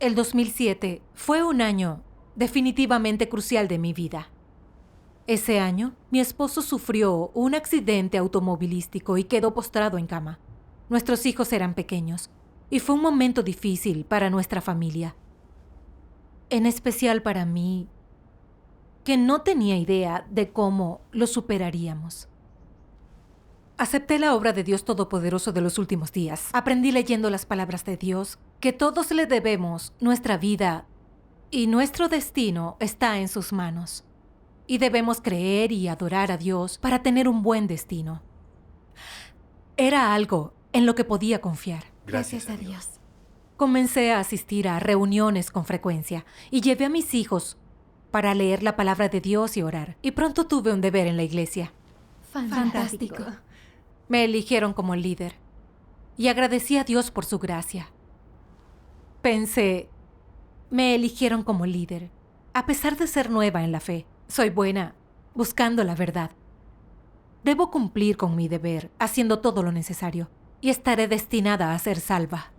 El 2007 fue un año definitivamente crucial de mi vida. Ese año, mi esposo sufrió un accidente automovilístico y quedó postrado en cama. Nuestros hijos eran pequeños y fue un momento difícil para nuestra familia. En especial para mí, que no tenía idea de cómo lo superaríamos. Acepté la obra de Dios Todopoderoso de los últimos días. Aprendí leyendo las palabras de Dios que todos le debemos nuestra vida y nuestro destino está en sus manos. Y debemos creer y adorar a Dios para tener un buen destino. Era algo en lo que podía confiar. Gracias a Dios. Comencé a asistir a reuniones con frecuencia y llevé a mis hijos para leer la palabra de Dios y orar. Y pronto tuve un deber en la iglesia. Fantástico. Me eligieron como líder y agradecí a Dios por su gracia. Pensé, me eligieron como líder, a pesar de ser nueva en la fe. Soy buena buscando la verdad. Debo cumplir con mi deber, haciendo todo lo necesario, y estaré destinada a ser salva.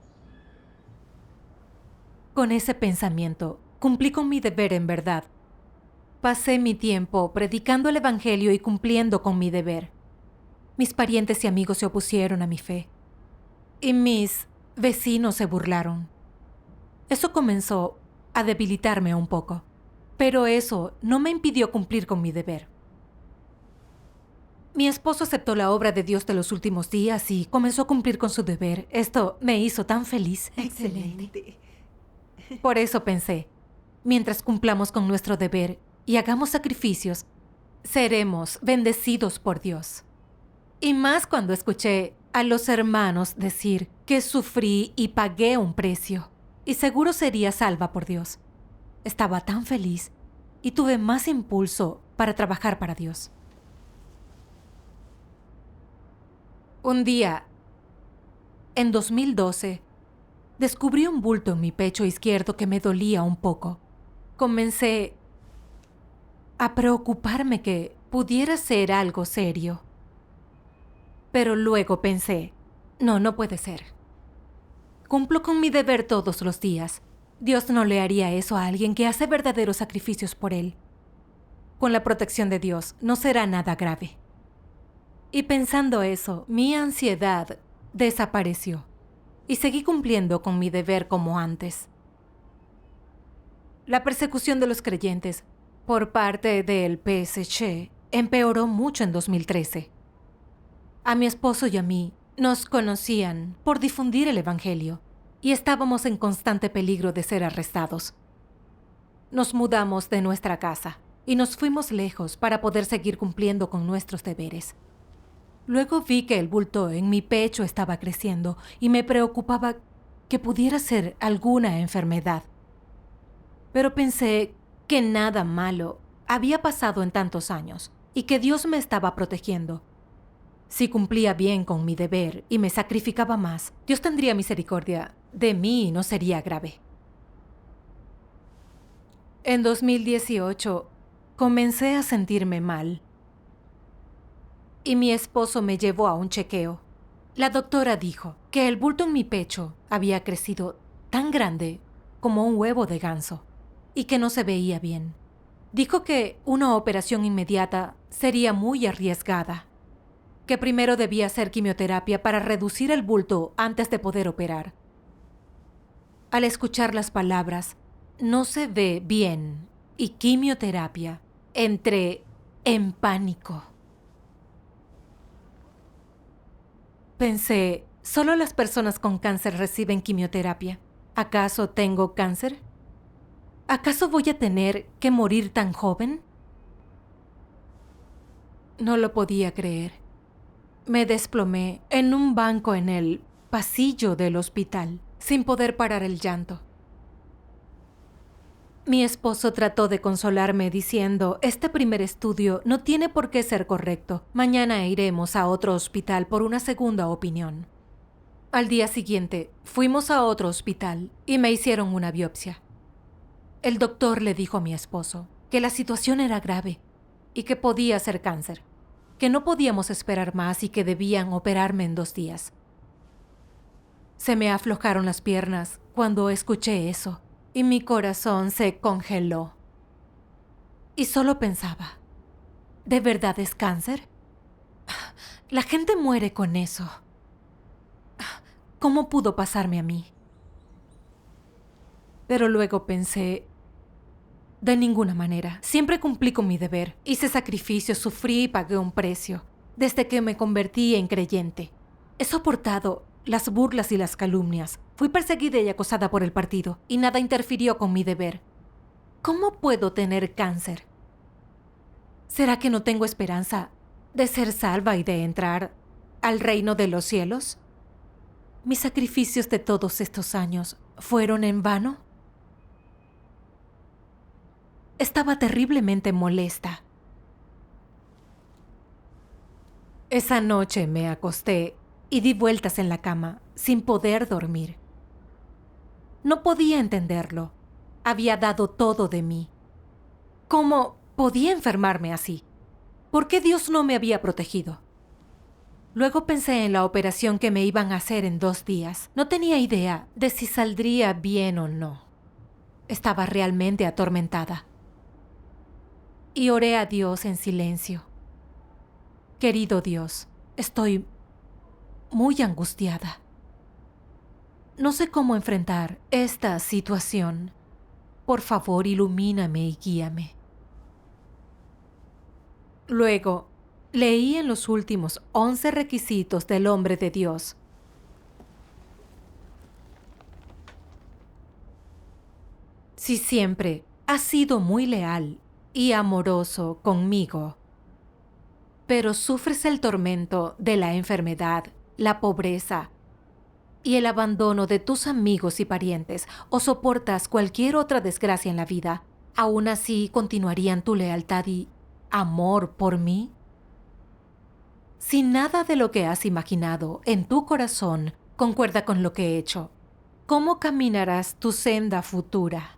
Con ese pensamiento, cumplí con mi deber en verdad. Pasé mi tiempo predicando el Evangelio y cumpliendo con mi deber. Mis parientes y amigos se opusieron a mi fe, y mis vecinos se burlaron. Eso comenzó a debilitarme un poco, pero eso no me impidió cumplir con mi deber. Mi esposo aceptó la obra de Dios de los últimos días y comenzó a cumplir con su deber. Esto me hizo tan feliz. Excelente. Por eso pensé, mientras cumplamos con nuestro deber y hagamos sacrificios, seremos bendecidos por Dios. Y más cuando escuché a los hermanos decir que sufrí y pagué un precio, y seguro sería salva por Dios. Estaba tan feliz y tuve más impulso para trabajar para Dios. Un día, en 2012, descubrí un bulto en mi pecho izquierdo que me dolía un poco. Comencé a preocuparme que pudiera ser algo serio. Pero luego pensé, no puede ser. Cumplo con mi deber todos los días. Dios no le haría eso a alguien que hace verdaderos sacrificios por él. Con la protección de Dios no será nada grave. Y pensando eso, mi ansiedad desapareció y seguí cumpliendo con mi deber como antes. La persecución de los creyentes por parte del PSG empeoró mucho en 2013. A mi esposo y a mí nos conocían por difundir el Evangelio y estábamos en constante peligro de ser arrestados. Nos mudamos de nuestra casa y nos fuimos lejos para poder seguir cumpliendo con nuestros deberes. Luego vi que el bulto en mi pecho estaba creciendo y me preocupaba que pudiera ser alguna enfermedad. Pero pensé que nada malo había pasado en tantos años y que Dios me estaba protegiendo. Si cumplía bien con mi deber y me sacrificaba más, Dios tendría misericordia de mí y no sería grave. En 2018, comencé a sentirme mal y mi esposo me llevó a un chequeo. La doctora dijo que el bulto en mi pecho había crecido tan grande como un huevo de ganso y que no se veía bien. Dijo que una operación inmediata sería muy arriesgada, que primero debía hacer quimioterapia para reducir el bulto antes de poder operar. Al escuchar las palabras, no se ve bien y quimioterapia, entré en pánico. Pensé, ¿solo las personas con cáncer reciben quimioterapia? ¿Acaso tengo cáncer? ¿Acaso voy a tener que morir tan joven? No lo podía creer. Me desplomé en un banco en el pasillo del hospital, sin poder parar el llanto. Mi esposo trató de consolarme diciendo, este primer estudio no tiene por qué ser correcto. Mañana iremos a otro hospital por una segunda opinión. Al día siguiente, fuimos a otro hospital y me hicieron una biopsia. El doctor le dijo a mi esposo que la situación era grave y que podía ser cáncer, que no podíamos esperar más y que debían operarme en 2 días. Se me aflojaron las piernas cuando escuché eso. y mi corazón se congeló. Y solo pensaba, ¿de verdad es cáncer? La gente muere con eso. ¿Cómo pudo pasarme a mí? Pero luego pensé, de ninguna manera. Siempre cumplí con mi deber. Hice sacrificios, sufrí y pagué un precio. Desde que me convertí en creyente. He soportado las burlas y las calumnias. Fui perseguida y acosada por el partido, y nada interfirió con mi deber. ¿Cómo puedo tener cáncer? ¿Será que no tengo esperanza de ser salva y de entrar al reino de los cielos? ¿Mis sacrificios de todos estos años fueron en vano? Estaba terriblemente molesta. Esa noche me acosté y di vueltas en la cama sin poder dormir. No podía entenderlo. Había dado todo de mí. ¿Cómo podía enfermarme así? ¿Por qué Dios no me había protegido? Luego pensé en la operación que me iban a hacer en 2 días. No tenía idea de si saldría bien o no. Estaba realmente atormentada. Y oré a Dios en silencio. Querido Dios, estoy muy angustiada. No sé cómo enfrentar esta situación. Por favor, ilumíname y guíame. Luego, leí en los últimos 11 requisitos del hombre de Dios. Si siempre has sido muy leal y amoroso conmigo, pero sufres el tormento de la enfermedad, la pobreza y el abandono de tus amigos y parientes, o soportas cualquier otra desgracia en la vida, ¿aún así continuarían tu lealtad y amor por mí? Si nada de lo que has imaginado en tu corazón concuerda con lo que he hecho, ¿cómo caminarás tu senda futura?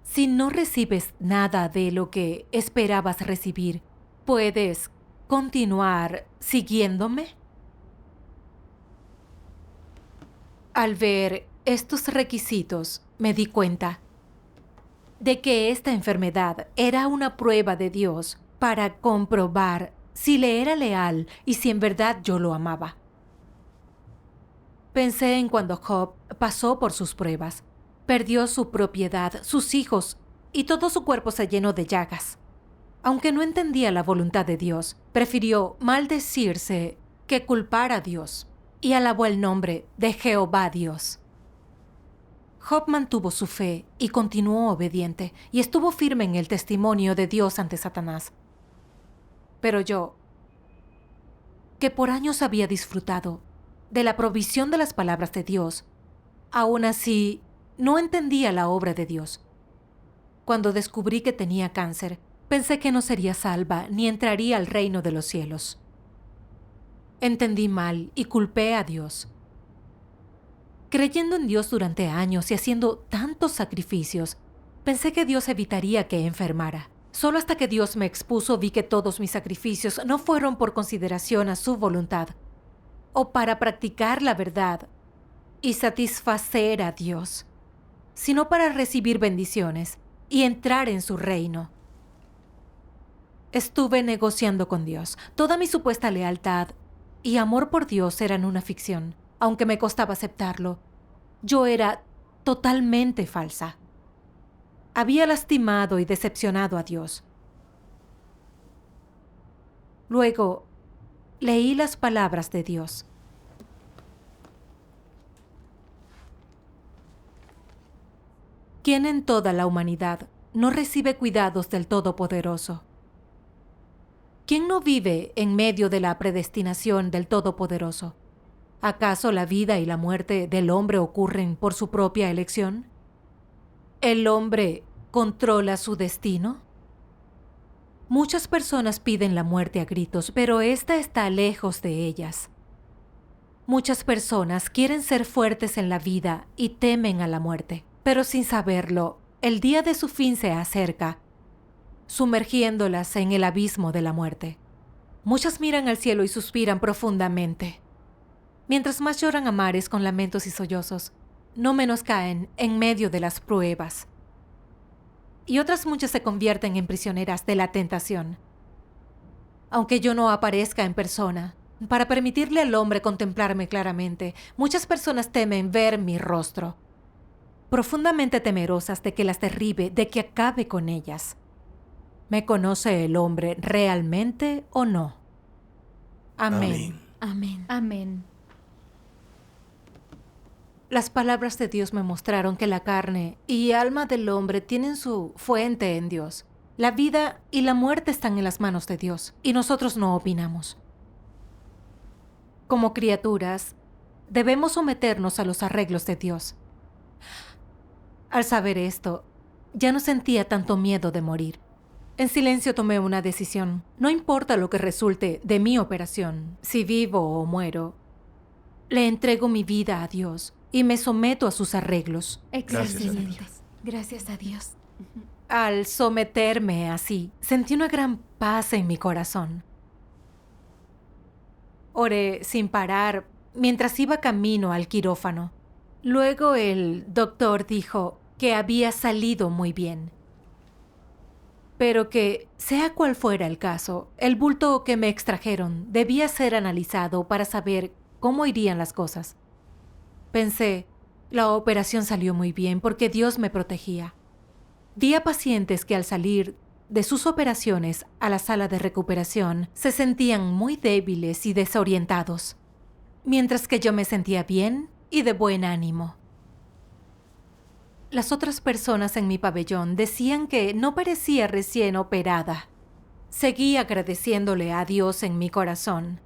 Si no recibes nada de lo que esperabas recibir, ¿puedes continuar siguiéndome? Al ver estos requisitos, me di cuenta de que esta enfermedad era una prueba de Dios para comprobar si le era leal y si en verdad yo lo amaba. Pensé en cuando Job pasó por sus pruebas. Perdió su propiedad, sus hijos, y todo su cuerpo se llenó de llagas. Aunque no entendía la voluntad de Dios, prefirió maldecirse que culpar a Dios, y alabó el nombre de Jehová Dios. Job mantuvo su fe y continuó obediente, y estuvo firme en el testimonio de Dios ante Satanás. Pero yo, que por años había disfrutado de la provisión de las palabras de Dios, aún así no entendía la obra de Dios. Cuando descubrí que tenía cáncer, pensé que no sería salva ni entraría al reino de los cielos. Entendí mal y culpé a Dios. Creyendo en Dios durante años y haciendo tantos sacrificios, pensé que Dios evitaría que enfermara. Solo hasta que Dios me expuso vi que todos mis sacrificios no fueron por consideración a su voluntad, o para practicar la verdad y satisfacer a Dios, sino para recibir bendiciones y entrar en su reino. Estuve negociando con Dios. Toda mi supuesta lealtad y amor por Dios eran una ficción, aunque me costaba aceptarlo. Yo era totalmente falsa. Había lastimado y decepcionado a Dios. Luego, leí las palabras de Dios. ¿Quién en toda la humanidad no recibe cuidados del Todopoderoso? ¿Quién no vive en medio de la predestinación del Todopoderoso? ¿Acaso la vida y la muerte del hombre ocurren por su propia elección? ¿El hombre controla su destino? Muchas personas piden la muerte a gritos, pero esta está lejos de ellas. Muchas personas quieren ser fuertes en la vida y temen a la muerte, pero sin saberlo, el día de su fin se acerca, sumergiéndolas en el abismo de la muerte. Muchas miran al cielo y suspiran profundamente, mientras más lloran a mares con lamentos y sollozos. no menoscaen en medio de las pruebas. Y otras muchas se convierten en prisioneras de la tentación. Aunque yo no aparezca en persona, para permitirle al hombre contemplarme claramente, muchas personas temen ver mi rostro, profundamente temerosas de que las derribe, de que acabe con ellas. ¿Me conoce el hombre realmente o no? Amén. Amén. Amén. Las palabras de Dios me mostraron que la carne y alma del hombre tienen su fuente en Dios. La vida y la muerte están en las manos de Dios, y nosotros no opinamos. Como criaturas, debemos someternos a los arreglos de Dios. Al saber esto, ya no sentía tanto miedo de morir. En silencio tomé una decisión. No importa lo que resulte de mi operación, si vivo o muero, le entrego mi vida a Dios y me someto a sus arreglos. Excelente. Gracias a Dios. Gracias a Dios. Al someterme así, sentí una gran paz en mi corazón. Oré sin parar mientras iba camino al quirófano. Luego el doctor dijo que había salido muy bien, pero que, sea cual fuera el caso, el bulto que me extrajeron debía ser analizado para saber cómo irían las cosas. Pensé, la operación salió muy bien porque Dios me protegía. Vi a pacientes que al salir de sus operaciones a la sala de recuperación se sentían muy débiles y desorientados, mientras que yo me sentía bien y de buen ánimo. Las otras personas en mi pabellón decían que no parecía recién operada. Seguí agradeciéndole a Dios en mi corazón.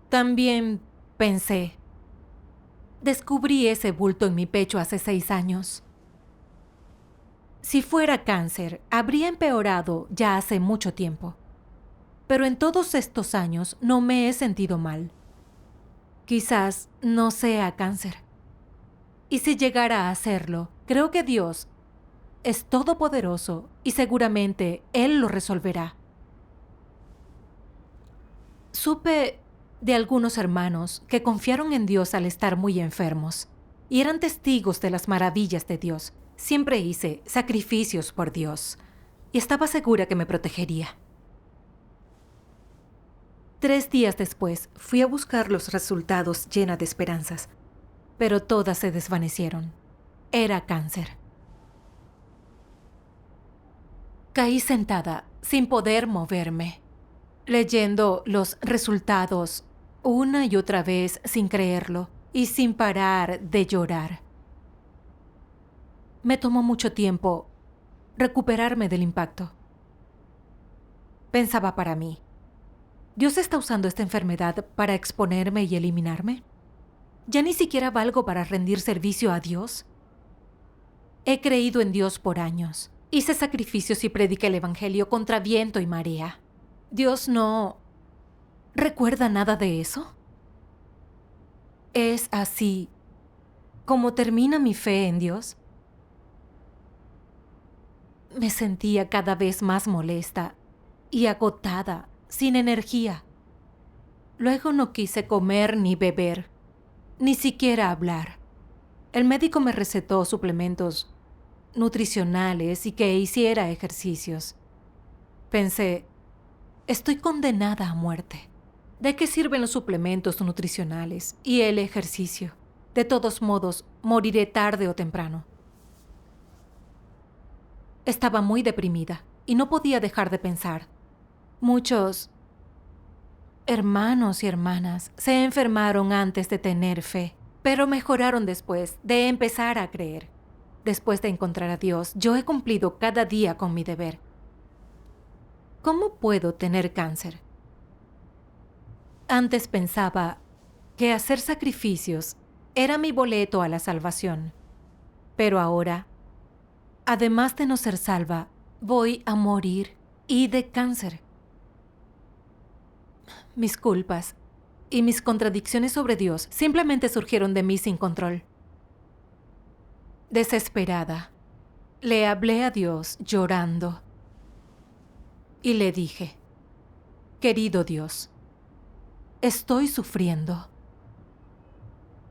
También pensé, descubrí ese bulto en mi pecho hace 6 años. Si fuera cáncer, habría empeorado ya hace mucho tiempo. Pero en todos estos años no me he sentido mal. Quizás no sea cáncer. Y si llegara a serlo, creo que Dios es todopoderoso y seguramente Él lo resolverá. Supe de algunos hermanos que confiaron en Dios al estar muy enfermos y eran testigos de las maravillas de Dios. Siempre hice sacrificios por Dios y estaba segura que me protegería. 3 días después fui a buscar los resultados llena de esperanzas, pero todas se desvanecieron. Era cáncer. Caí sentada, sin poder moverme, leyendo los resultados una y otra vez sin creerlo y sin parar de llorar. Me tomó mucho tiempo recuperarme del impacto. Pensaba para mí, ¿Dios está usando esta enfermedad para exponerme y eliminarme? ¿Ya ni siquiera valgo para rendir servicio a Dios? He creído en Dios por años. Hice sacrificios y prediqué el Evangelio contra viento y marea. ¿Dios no recuerda nada de eso? ¿Es así como termina mi fe en Dios? Me sentía cada vez más molesta y agotada, sin energía. Luego no quise comer ni beber, ni siquiera hablar. El médico me recetó suplementos nutricionales y que hiciera ejercicios. Pensé, estoy condenada a muerte. ¿De qué sirven los suplementos nutricionales y el ejercicio? De todos modos, moriré tarde o temprano. Estaba muy deprimida y no podía dejar de pensar. Muchos hermanos y hermanas se enfermaron antes de tener fe, pero mejoraron después de empezar a creer. Después de encontrar a Dios, yo he cumplido cada día con mi deber. ¿Cómo puedo tener cáncer? Antes pensaba que hacer sacrificios era mi boleto a la salvación, pero ahora, además de no ser salva, voy a morir y de cáncer. Mis culpas y mis contradicciones sobre Dios simplemente surgieron de mí sin control. Desesperada, le hablé a Dios llorando y le dije, querido Dios, estoy sufriendo.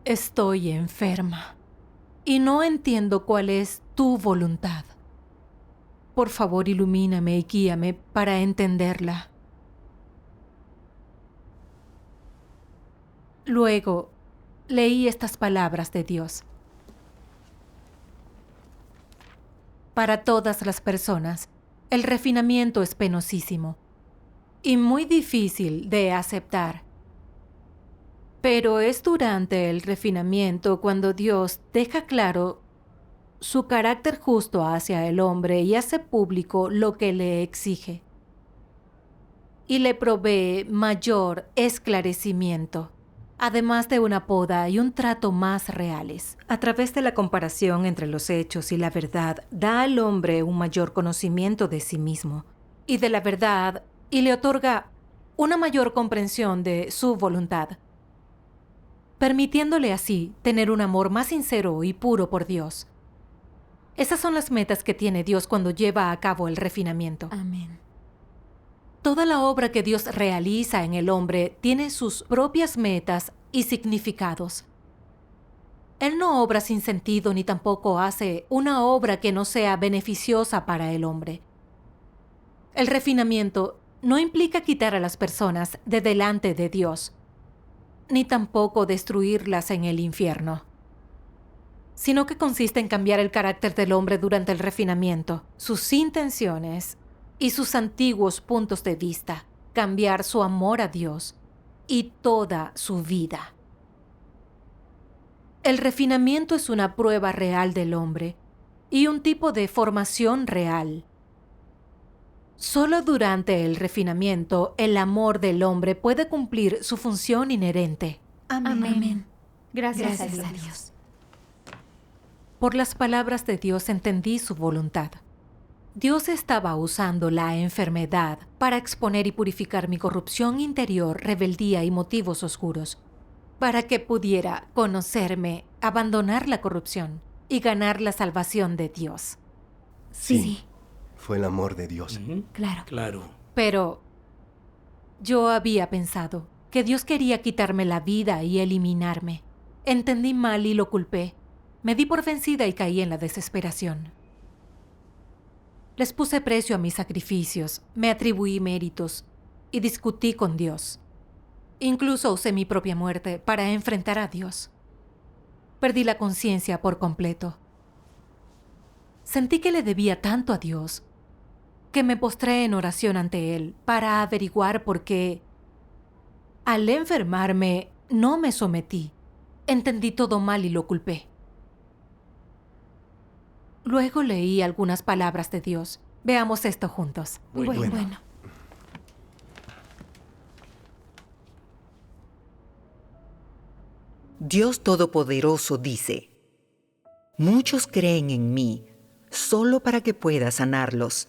Estoy enferma. y no entiendo cuál es tu voluntad. Por favor, ilumíname y guíame para entenderla. Luego, leí estas palabras de Dios. Para todas las personas, el refinamiento es penosísimo y muy difícil de aceptar. Pero es durante el refinamiento cuando Dios deja claro su carácter justo hacia el hombre y hace público lo que le exige. Y le provee mayor esclarecimiento, además de una poda y un trato más reales. A través de la comparación entre los hechos y la verdad, da al hombre un mayor conocimiento de sí mismo y de la verdad y le otorga una mayor comprensión de su voluntad, permitiéndole así tener un amor más sincero y puro por Dios. Esas son las metas que tiene Dios cuando lleva a cabo el refinamiento. Amén. Toda la obra que Dios realiza en el hombre tiene sus propias metas y significados. Él no obra sin sentido ni tampoco hace una obra que no sea beneficiosa para el hombre. El refinamiento no implica quitar a las personas de delante de Dios, ni tampoco destruirlas en el infierno, sino que consiste en cambiar el carácter del hombre durante el refinamiento, sus intenciones y sus antiguos puntos de vista, cambiar su amor a Dios y toda su vida. El refinamiento es una prueba real del hombre y un tipo de formación real. Solo durante el refinamiento, el amor del hombre puede cumplir su función inherente. Amén. Gracias a Gracias Dios. a Dios. Por las palabras de Dios entendí su voluntad. Dios estaba usando la enfermedad para exponer y purificar mi corrupción interior, rebeldía y motivos oscuros, para que pudiera conocerme, abandonar la corrupción y ganar la salvación de Dios. Sí, Fue el amor de Dios. claro. Claro. Pero yo había pensado que Dios quería quitarme la vida y eliminarme. Entendí mal y lo culpé. Me di por vencida y caí en la desesperación. Les puse precio a mis sacrificios, me atribuí méritos y discutí con Dios. Incluso usé mi propia muerte para enfrentar a Dios. Perdí la conciencia por completo. Sentí que le debía tanto a Dios que me postré en oración ante Él para averiguar por qué. Al enfermarme, no me sometí. Entendí todo mal y lo culpé. Luego leí algunas palabras de Dios. Veamos esto juntos. Bueno. Dios Todopoderoso dice: muchos creen en mí solo para que pueda sanarlos.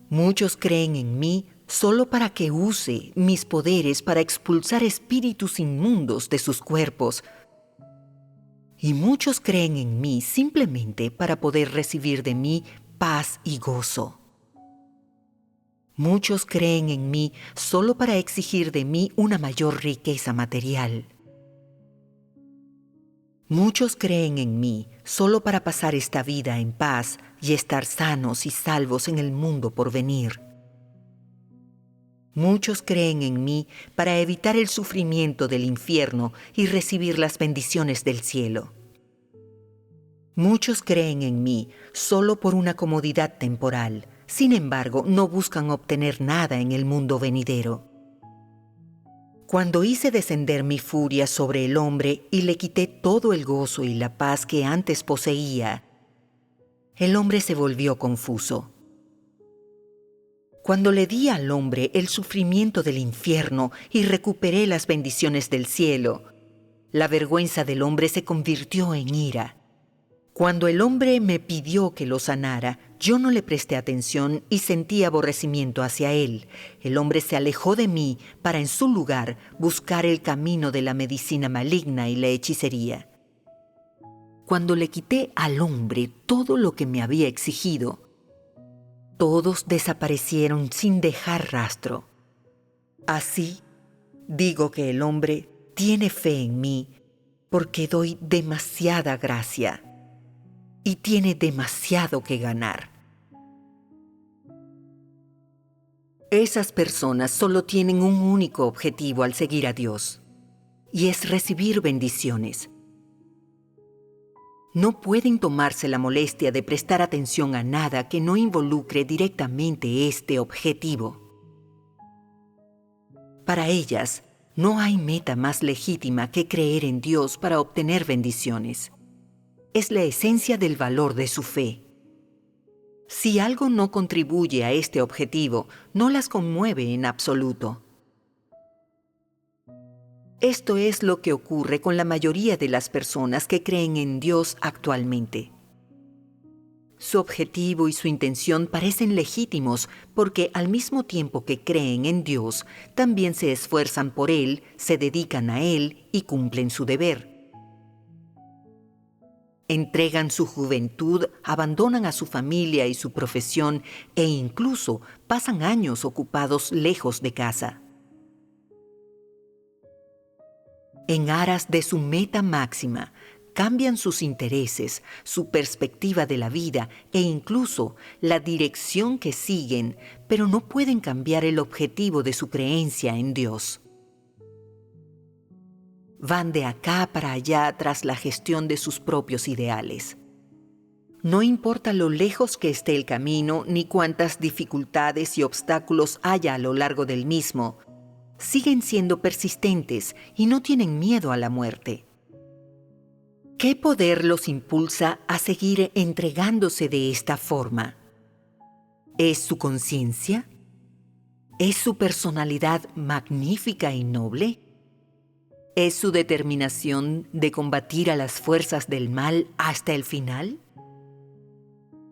Muchos creen en mí solo para que use mis poderes para expulsar espíritus inmundos de sus cuerpos. Y muchos creen en mí simplemente para poder recibir de mí paz y gozo. Muchos creen en mí solo para exigir de mí una mayor riqueza material. Muchos creen en mí solo para pasar esta vida en paz y estar sanos y salvos en el mundo por venir. Muchos creen en mí para evitar el sufrimiento del infierno y recibir las bendiciones del cielo. Muchos creen en mí solo por una comodidad temporal. Sin embargo, no buscan obtener nada en el mundo venidero. Cuando hice descender mi furia sobre el hombre y le quité todo el gozo y la paz que antes poseía, el hombre se volvió confuso. Cuando le di al hombre el sufrimiento del infierno y recuperé las bendiciones del cielo, la vergüenza del hombre se convirtió en ira. Cuando el hombre me pidió que lo sanara, yo no le presté atención y sentí aborrecimiento hacia él. El hombre se alejó de mí para en su lugar buscar el camino de la medicina maligna y la hechicería. Cuando le quité al hombre todo lo que me había exigido, todos desaparecieron sin dejar rastro. Así, digo que el hombre tiene fe en mí porque doy demasiada gracia y tiene demasiado que ganar. Esas personas solo tienen un único objetivo al seguir a Dios, y es recibir bendiciones. No pueden tomarse la molestia de prestar atención a nada que no involucre directamente este objetivo. Para ellas, no hay meta más legítima que creer en Dios para obtener bendiciones. Es la esencia del valor de su fe. Si algo no contribuye a este objetivo, no las conmueve en absoluto. Esto es lo que ocurre con la mayoría de las personas que creen en Dios actualmente. Su objetivo y su intención parecen legítimos porque al mismo tiempo que creen en Dios, también se esfuerzan por Él, se dedican a Él y cumplen su deber. Entregan su juventud, abandonan a su familia y su profesión e incluso pasan años ocupados lejos de casa. En aras de su meta máxima, cambian sus intereses, su perspectiva de la vida e incluso la dirección que siguen, pero no pueden cambiar el objetivo de su creencia en Dios. Van de acá para allá tras la gestión de sus propios ideales. No importa lo lejos que esté el camino ni cuántas dificultades y obstáculos haya a lo largo del mismo, siguen siendo persistentes y no tienen miedo a la muerte. ¿Qué poder los impulsa a seguir entregándose de esta forma? ¿Es su conciencia? ¿Es su personalidad magnífica y noble? ¿Es su determinación de combatir a las fuerzas del mal hasta el final?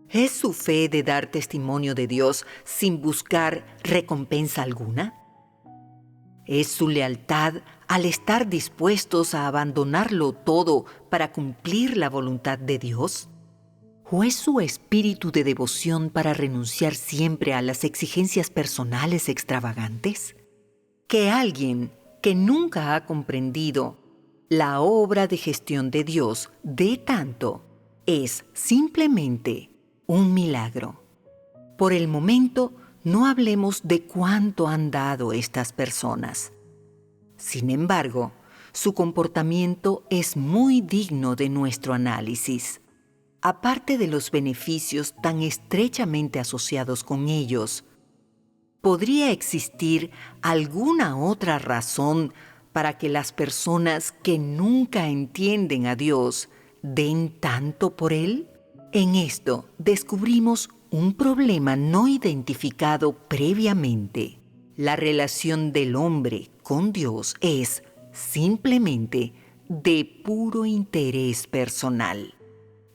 ¿Es su fe de dar testimonio de Dios sin buscar recompensa alguna? ¿Es su lealtad al estar dispuestos a abandonarlo todo para cumplir la voluntad de Dios? ¿O es su espíritu de devoción para renunciar siempre a las exigencias personales extravagantes? Que alguien que nunca ha comprendido la obra de gestión de Dios dé tanto es simplemente un milagro. Por el momento, no hablemos de cuánto han dado estas personas. Sin embargo, su comportamiento es muy digno de nuestro análisis. Aparte de los beneficios tan estrechamente asociados con ellos, ¿podría existir alguna otra razón para que las personas que nunca entienden a Dios den tanto por Él? En esto descubrimos un problema no identificado previamente. La relación del hombre con Dios es simplemente de puro interés personal.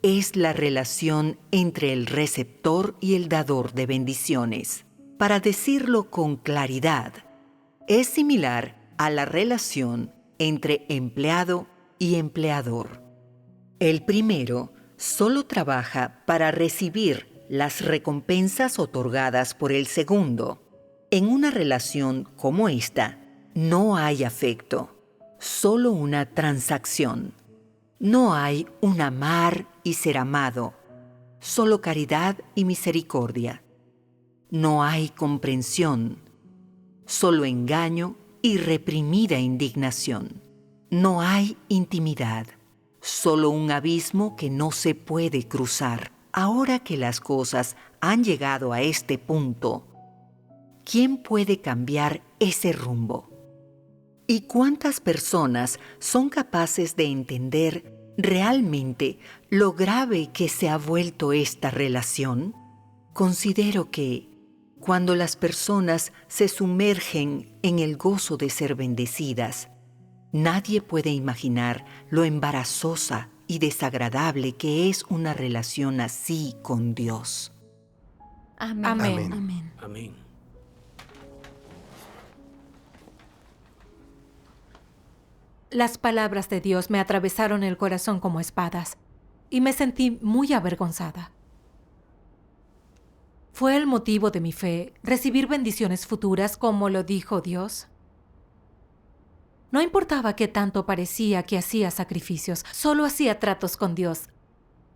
Es la relación entre el receptor y el dador de bendiciones. Para decirlo con claridad, es similar a la relación entre empleado y empleador. El primero solo trabaja para recibir las recompensas otorgadas por el segundo. En una relación como esta, no hay afecto, solo una transacción. No hay un amar y ser amado, solo caridad y misericordia. No hay comprensión, solo engaño y reprimida indignación. No hay intimidad, solo un abismo que no se puede cruzar. Ahora que las cosas han llegado a este punto, ¿quién puede cambiar ese rumbo? ¿Y cuántas personas son capaces de entender realmente lo grave que se ha vuelto esta relación? Considero que cuando las personas se sumergen en el gozo de ser bendecidas, nadie puede imaginar lo embarazosa y desagradable que es una relación así con Dios. Amén. Amén. Amén. Amén. Las palabras de Dios me atravesaron el corazón como espadas y me sentí muy avergonzada. ¿Fue el motivo de mi fe recibir bendiciones futuras como lo dijo Dios? No importaba qué tanto parecía que hacía sacrificios, solo hacía tratos con Dios,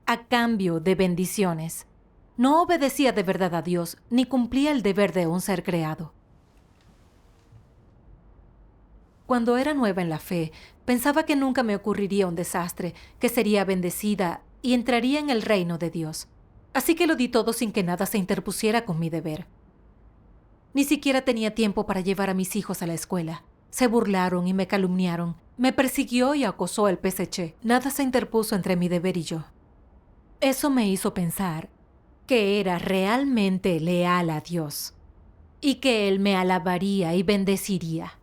a cambio de bendiciones. No obedecía de verdad a Dios, ni cumplía el deber de un ser creado. Cuando era nueva en la fe, pensaba que nunca me ocurriría un desastre, que sería bendecida y entraría en el reino de Dios. Así que lo di todo sin que nada se interpusiera con mi deber. Ni siquiera tenía tiempo para llevar a mis hijos a la escuela. Se burlaron y me calumniaron. Me persiguió y acosó el PSC. Nada se interpuso entre mi deber y yo. Eso me hizo pensar que era realmente leal a Dios y que Él me alabaría y bendeciría.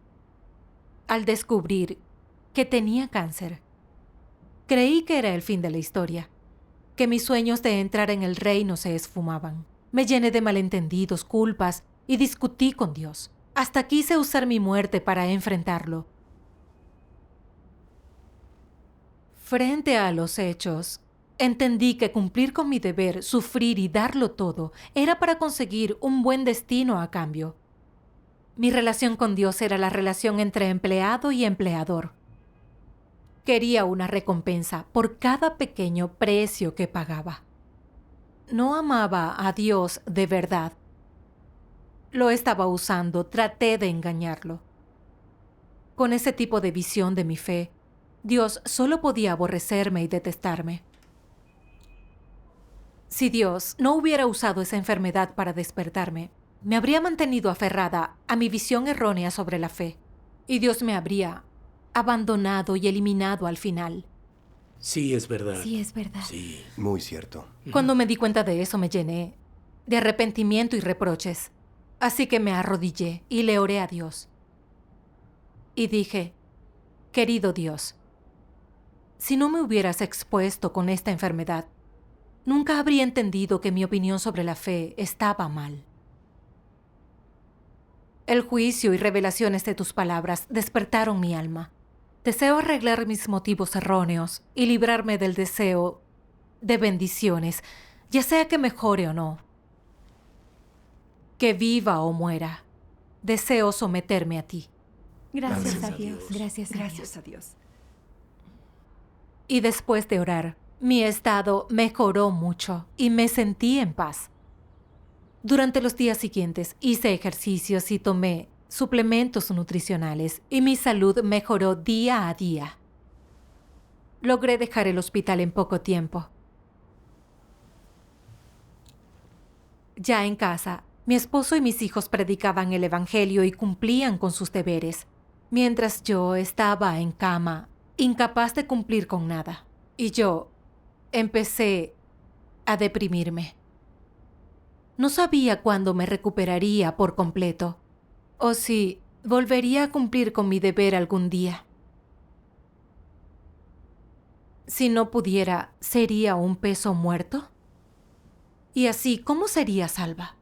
Al descubrir que tenía cáncer, creí que era el fin de la historia, que mis sueños de entrar en el reino se esfumaban. Me llené de malentendidos, culpas y discutí con Dios. Hasta quise usar mi muerte para enfrentarlo. Frente a los hechos, entendí que cumplir con mi deber, sufrir y darlo todo, era para conseguir un buen destino a cambio. Mi relación con Dios era la relación entre empleado y empleador. Quería una recompensa por cada pequeño precio que pagaba. No amaba a Dios de verdad. Lo estaba usando, traté de engañarlo. Con ese tipo de visión de mi fe, Dios solo podía aborrecerme y detestarme. Si Dios no hubiera usado esa enfermedad para despertarme, me habría mantenido aferrada a mi visión errónea sobre la fe, y Dios me habría abandonado y eliminado al final. Sí, es verdad. Sí, es verdad. Sí. Muy cierto. Cuando me di cuenta de eso, me llené de arrepentimiento y reproches. Así que me arrodillé y le oré a Dios. Y dije, querido Dios, si no me hubieras expuesto con esta enfermedad, nunca habría entendido que mi opinión sobre la fe estaba mal. El juicio y revelaciones de tus palabras despertaron mi alma. Deseo arreglar mis motivos erróneos y librarme del deseo de bendiciones, ya sea que mejore o no. Que viva o muera, deseo someterme a ti. Gracias, Gracias a a Dios. Dios. Gracias a Dios. Gracias a Dios. Y después de orar, mi estado mejoró mucho y me sentí en paz. Durante los días siguientes hice ejercicios y tomé suplementos nutricionales y mi salud mejoró día a día. Logré dejar el hospital en poco tiempo. Ya en casa, mi esposo y mis hijos predicaban el Evangelio y cumplían con sus deberes, mientras yo estaba en cama, incapaz de cumplir con nada. Y yo empecé a deprimirme. No sabía cuándo me recuperaría por completo, o si volvería a cumplir con mi deber algún día. Si no pudiera, ¿sería un peso muerto? Y así, ¿cómo sería salva?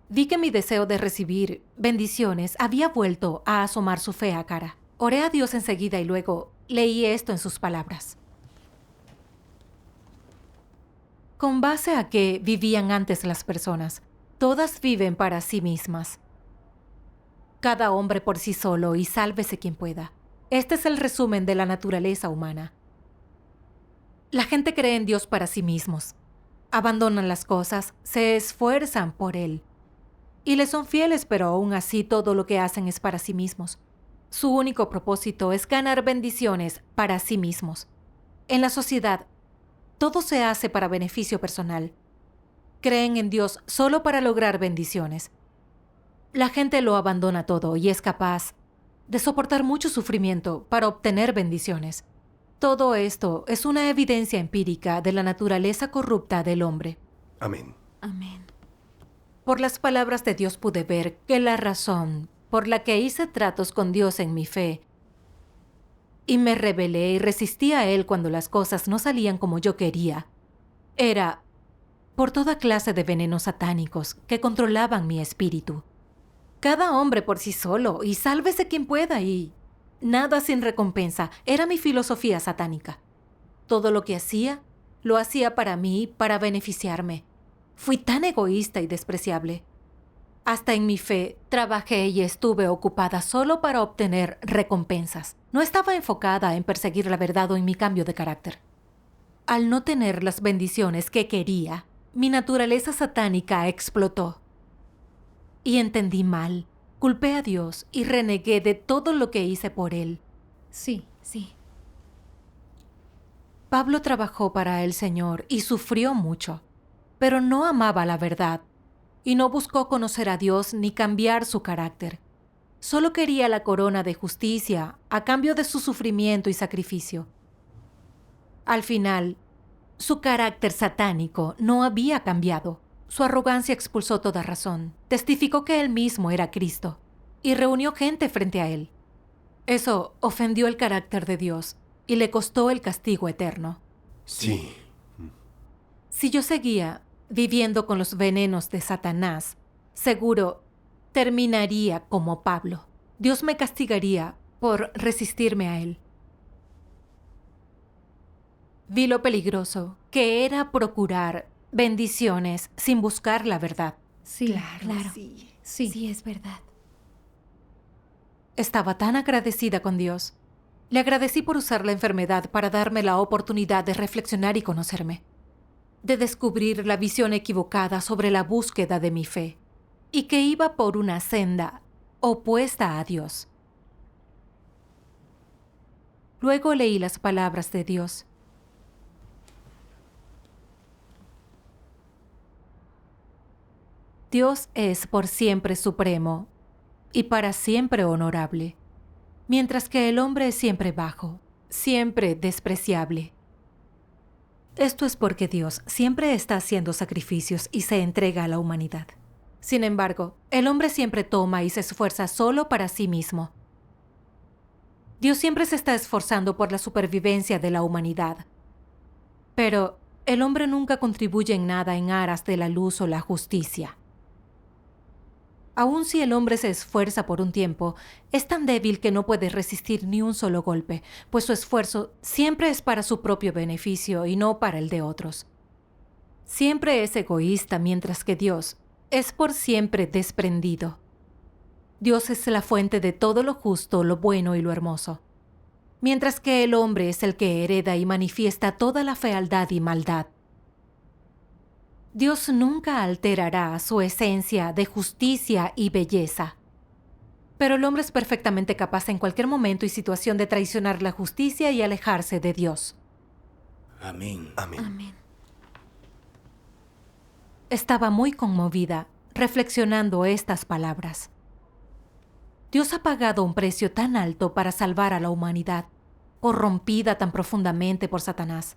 Vi que mi deseo de recibir bendiciones había vuelto a asomar su fea cara. Oré a Dios enseguida y luego leí esto en sus palabras. Con base a que vivían antes las personas, todas viven para sí mismas. Cada hombre por sí solo y sálvese quien pueda. Este es el resumen de la naturaleza humana. La gente cree en Dios para sí mismos. Abandonan las cosas, se esfuerzan por Él. Y le son fieles, pero aún así todo lo que hacen es para sí mismos. Su único propósito es ganar bendiciones para sí mismos. En la sociedad, todo se hace para beneficio personal. Creen en Dios solo para lograr bendiciones. La gente lo abandona todo y es capaz de soportar mucho sufrimiento para obtener bendiciones. Todo esto es una evidencia empírica de la naturaleza corrupta del hombre. Amén. Amén. Por las palabras de Dios pude ver que la razón por la que hice tratos con Dios en mi fe y me rebelé y resistí a Él cuando las cosas no salían como yo quería, era por toda clase de venenos satánicos que controlaban mi espíritu. Cada hombre por sí solo y sálvese quien pueda y nada sin recompensa era mi filosofía satánica. Todo lo que hacía, lo hacía para mí, para beneficiarme. Fui tan egoísta y despreciable. Hasta en mi fe, trabajé y estuve ocupada solo para obtener recompensas. No estaba enfocada en perseguir la verdad o en mi cambio de carácter. Al no tener las bendiciones que quería, mi naturaleza satánica explotó. Y entendí mal, culpé a Dios y renegué de todo lo que hice por Él. Sí, sí. Pablo trabajó para el Señor y sufrió mucho, pero no amaba la verdad y no buscó conocer a Dios ni cambiar su carácter. Solo quería la corona de justicia a cambio de su sufrimiento y sacrificio. Al final, su carácter satánico no había cambiado. Su arrogancia expulsó toda razón. Testificó que él mismo era Cristo y reunió gente frente a él. Eso ofendió el carácter de Dios y le costó el castigo eterno. Sí. Si yo seguía viviendo con los venenos de Satanás, seguro terminaría como Pablo. Dios me castigaría por resistirme a él. Vi lo peligroso que era procurar bendiciones sin buscar la verdad. Sí, Claro. Sí. Sí, es verdad. Estaba tan agradecida con Dios. Le agradecí por usar la enfermedad para darme la oportunidad de reflexionar y conocerme, de descubrir la visión equivocada sobre la búsqueda de mi fe, y que iba por una senda opuesta a Dios. Luego leí las palabras de Dios. Dios es por siempre supremo y para siempre honorable, mientras que el hombre es siempre bajo, siempre despreciable. Esto es porque Dios siempre está haciendo sacrificios y se entrega a la humanidad. Sin embargo, el hombre siempre toma y se esfuerza solo para sí mismo. Dios siempre se está esforzando por la supervivencia de la humanidad. Pero el hombre nunca contribuye en nada en aras de la luz o la justicia. Aun si el hombre se esfuerza por un tiempo, es tan débil que no puede resistir ni un solo golpe, pues su esfuerzo siempre es para su propio beneficio y no para el de otros. Siempre es egoísta, mientras que Dios es por siempre desprendido. Dios es la fuente de todo lo justo, lo bueno y lo hermoso, mientras que el hombre es el que hereda y manifiesta toda la fealdad y maldad. Dios nunca alterará su esencia de justicia y belleza. Pero el hombre es perfectamente capaz en cualquier momento y situación de traicionar la justicia y alejarse de Dios. Amén. Amén. Amén. Estaba muy conmovida, reflexionando estas palabras. Dios ha pagado un precio tan alto para salvar a la humanidad, corrompida tan profundamente por Satanás.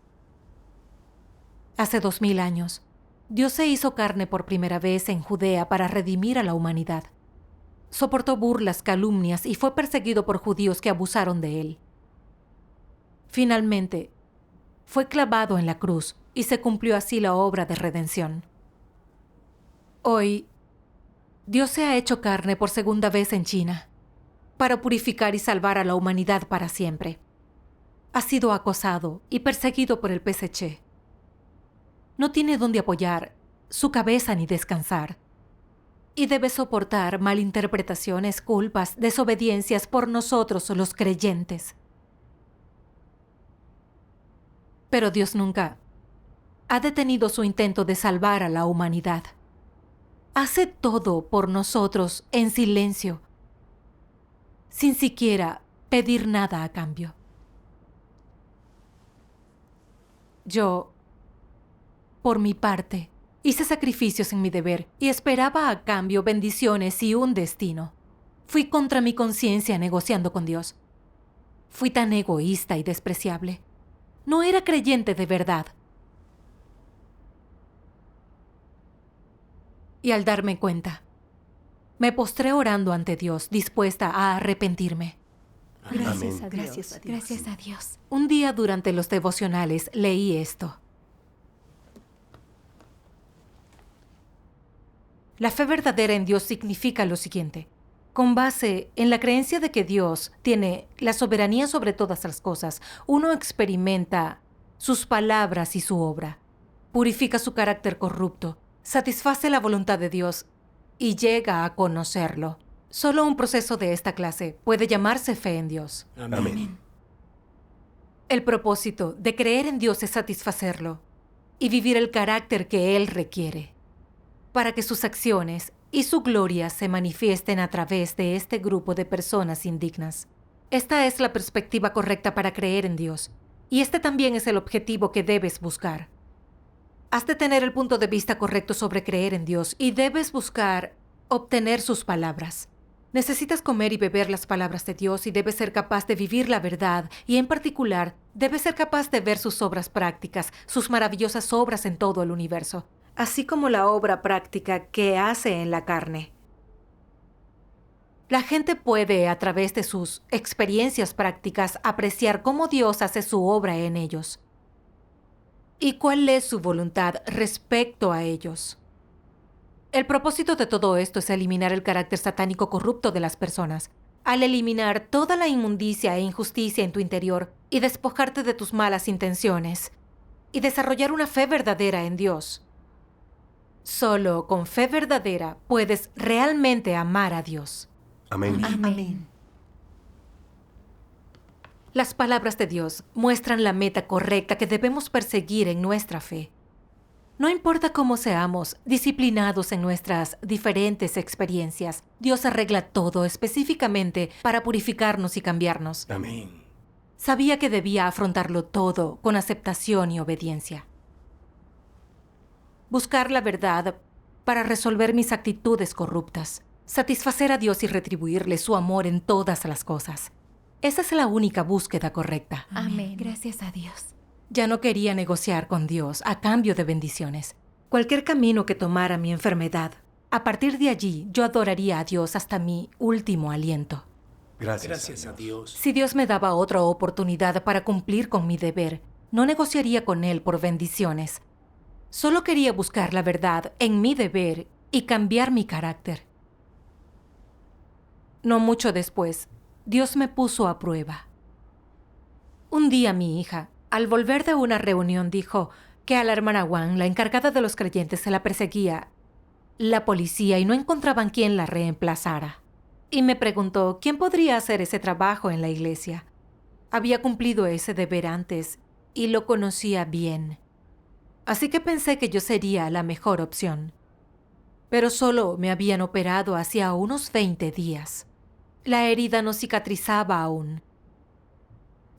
Hace 2000 años, Dios se hizo carne por primera vez en Judea para redimir a la humanidad. Soportó burlas, calumnias y fue perseguido por judíos que abusaron de él. Finalmente, fue clavado en la cruz y se cumplió así la obra de redención. Hoy, Dios se ha hecho carne por segunda vez en China, para purificar y salvar a la humanidad para siempre. Ha sido acosado y perseguido por el PSC. No tiene dónde apoyar su cabeza ni descansar. Y debe soportar malinterpretaciones, culpas, desobediencias por nosotros los creyentes. Pero Dios nunca ha detenido su intento de salvar a la humanidad. Hace todo por nosotros en silencio, sin siquiera pedir nada a cambio. Yo, por mi parte, hice sacrificios en mi deber y esperaba a cambio bendiciones y un destino. Fui contra mi conciencia negociando con Dios. Fui tan egoísta y despreciable. No era creyente de verdad. Y al darme cuenta, me postré orando ante Dios, dispuesta a arrepentirme. Gracias Amén. a Dios. Gracias a Dios. Un día durante los devocionales leí esto. La fe verdadera en Dios significa lo siguiente. Con base en la creencia de que Dios tiene la soberanía sobre todas las cosas, uno experimenta sus palabras y su obra, purifica su carácter corrupto, satisface la voluntad de Dios y llega a conocerlo. Solo un proceso de esta clase puede llamarse fe en Dios. Amén. El propósito de creer en Dios es satisfacerlo y vivir el carácter que Él requiere, para que sus acciones y su gloria se manifiesten a través de este grupo de personas indignas. Esta es la perspectiva correcta para creer en Dios, y este también es el objetivo que debes buscar. Has de tener el punto de vista correcto sobre creer en Dios y debes buscar obtener sus palabras. Necesitas comer y beber las palabras de Dios y debes ser capaz de vivir la verdad y, en particular, debes ser capaz de ver sus obras prácticas, sus maravillosas obras en todo el universo, así como la obra práctica que hace en la carne. La gente puede, a través de sus experiencias prácticas, apreciar cómo Dios hace su obra en ellos y cuál es su voluntad respecto a ellos. El propósito de todo esto es eliminar el carácter satánico corrupto de las personas. Al eliminar toda la inmundicia e injusticia en tu interior y despojarte de tus malas intenciones y desarrollar una fe verdadera en Dios. Solo con fe verdadera puedes realmente amar a Dios. Amén. Amén. Las palabras de Dios muestran la meta correcta que debemos perseguir en nuestra fe. No importa cómo seamos disciplinados en nuestras diferentes experiencias, Dios arregla todo específicamente para purificarnos y cambiarnos. Amén. Sabía que debía afrontarlo todo con aceptación y obediencia. Buscar la verdad para resolver mis actitudes corruptas. Satisfacer a Dios y retribuirle su amor en todas las cosas. Esa es la única búsqueda correcta. Amén. Gracias a Dios. Ya no quería negociar con Dios a cambio de bendiciones. Cualquier camino que tomara mi enfermedad, a partir de allí yo adoraría a Dios hasta mi último aliento. Gracias a Dios. Si Dios me daba otra oportunidad para cumplir con mi deber, no negociaría con Él por bendiciones. Solo quería buscar la verdad en mi deber y cambiar mi carácter. No mucho después, Dios me puso a prueba. Un día mi hija, al volver de una reunión, dijo que a la hermana Wang, la encargada de los creyentes, se la perseguía la policía y no encontraban quien la reemplazara. Y me preguntó quién podría hacer ese trabajo en la iglesia. Había cumplido ese deber antes y lo conocía bien. Así que pensé que yo sería la mejor opción. Pero solo me habían operado hacía unos 20 días. La herida no cicatrizaba aún.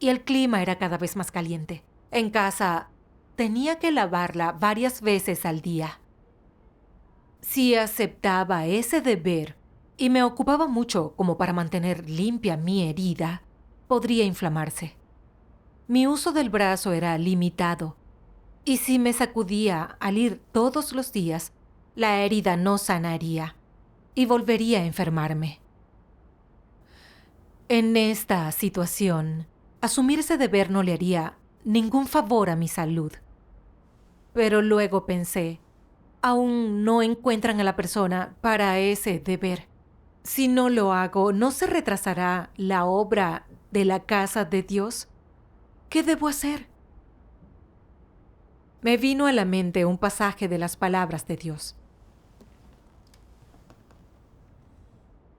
Y el clima era cada vez más caliente. En casa tenía que lavarla varias veces al día. Si aceptaba ese deber y me ocupaba mucho como para mantener limpia mi herida, podría inflamarse. Mi uso del brazo era limitado, y si me sacudía al ir todos los días, la herida no sanaría y volvería a enfermarme. En esta situación, asumir ese deber no le haría ningún favor a mi salud. Pero luego pensé, aún no encuentran a la persona para ese deber. Si no lo hago, ¿no se retrasará la obra de la casa de Dios? ¿Qué debo hacer? Me vino a la mente un pasaje de las palabras de Dios.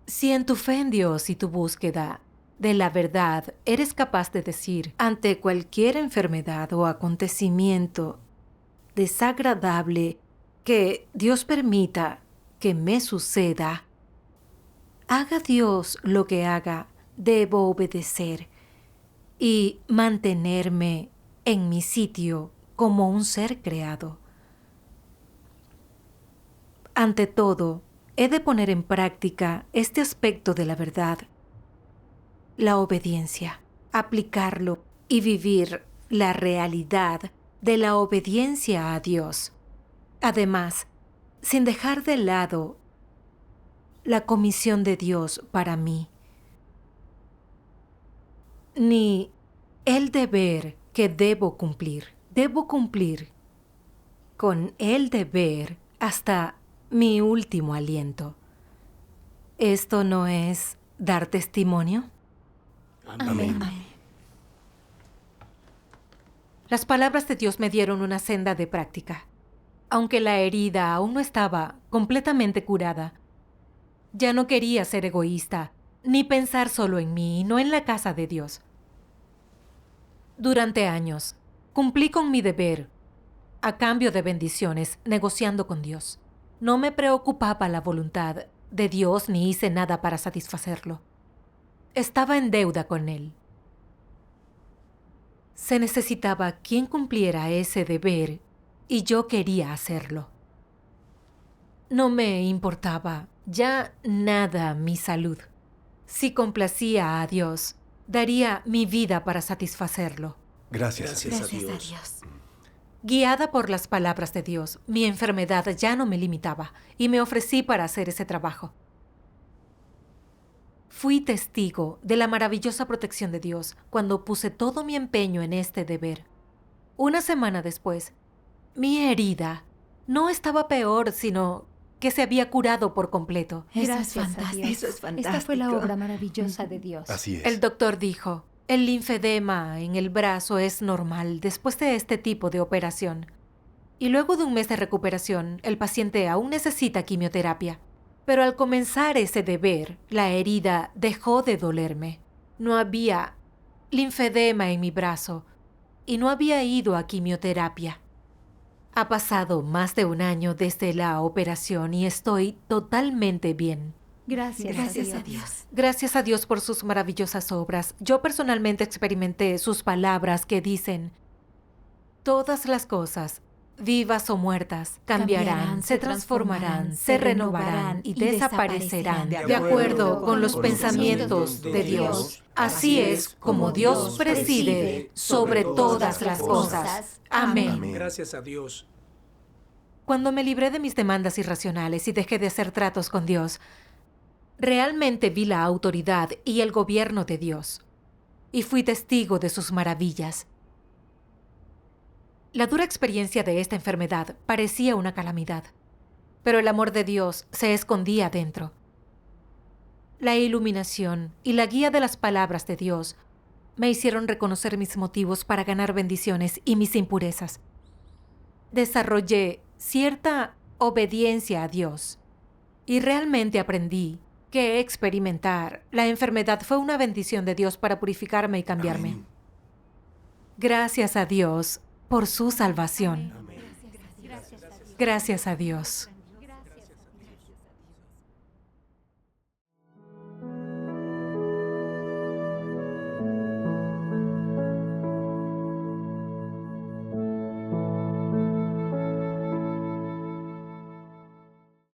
Si en tu fe en Dios y tu búsqueda de la verdad eres capaz de decir ante cualquier enfermedad o acontecimiento desagradable que Dios permita que me suceda, haga Dios lo que haga, debo obedecer y mantenerme en mi sitio como un ser creado. Ante todo, he de poner en práctica este aspecto de la verdad, la obediencia, aplicarlo y vivir la realidad de la obediencia a Dios. Además, sin dejar de lado la comisión de Dios para mí, ni el deber que debo cumplir. Debo cumplir con el deber hasta mi último aliento. ¿Esto no es dar testimonio? Amén. Las palabras de Dios me dieron una senda de práctica. Aunque la herida aún no estaba completamente curada, Ya no quería ser egoísta, ni pensar solo en mí y no en la casa de Dios. Durante años, cumplí con mi deber a cambio de bendiciones, negociando con Dios. No me preocupaba la voluntad de Dios ni hice nada para satisfacerlo. Estaba en deuda con Él. Se necesitaba quien cumpliera ese deber y yo quería hacerlo. No me importaba ya nada mi salud. Si complacía a Dios, daría mi vida para satisfacerlo. Gracias. Gracias a Gracias a Dios. Dios. Guiada por las palabras de Dios, mi enfermedad ya no me limitaba y me ofrecí para hacer ese trabajo. Fui testigo de la maravillosa protección de Dios cuando puse todo mi empeño en este deber. Una semana después, mi herida no estaba peor, sino que se había curado por completo. Eso Gracias es a fantástico. Dios. Eso es fantástico. Esta fue la obra maravillosa de Dios. Así es. El doctor dijo, el linfedema en el brazo es normal después de este tipo de operación. Y luego de un mes de recuperación, el paciente aún necesita quimioterapia. Pero al comenzar ese deber, la herida dejó de dolerme. No había linfedema en mi brazo y no había ido a quimioterapia. Ha pasado más de un año desde la operación y estoy totalmente bien. Gracias Gracias a a Dios. Dios. Gracias a Dios por sus maravillosas obras. Yo personalmente experimenté sus palabras que dicen, todas las cosas, vivas o muertas, cambiarán, se transformarán, se renovarán y desaparecerán de acuerdo con los pensamientos de Dios. Así es como Dios preside sobre todas las cosas. Amén. Gracias a Dios. Cuando me libré de mis demandas irracionales y dejé de hacer tratos con Dios, realmente vi la autoridad y el gobierno de Dios, y fui testigo de sus maravillas. La dura experiencia de esta enfermedad parecía una calamidad, pero el amor de Dios se escondía dentro. La iluminación y la guía de las palabras de Dios me hicieron reconocer mis motivos para ganar bendiciones y mis impurezas. Desarrollé cierta obediencia a Dios y realmente aprendí que experimentar la enfermedad fue una bendición de Dios para purificarme y cambiarme. Amén. Gracias a Dios por su salvación. Amén. Gracias a Dios.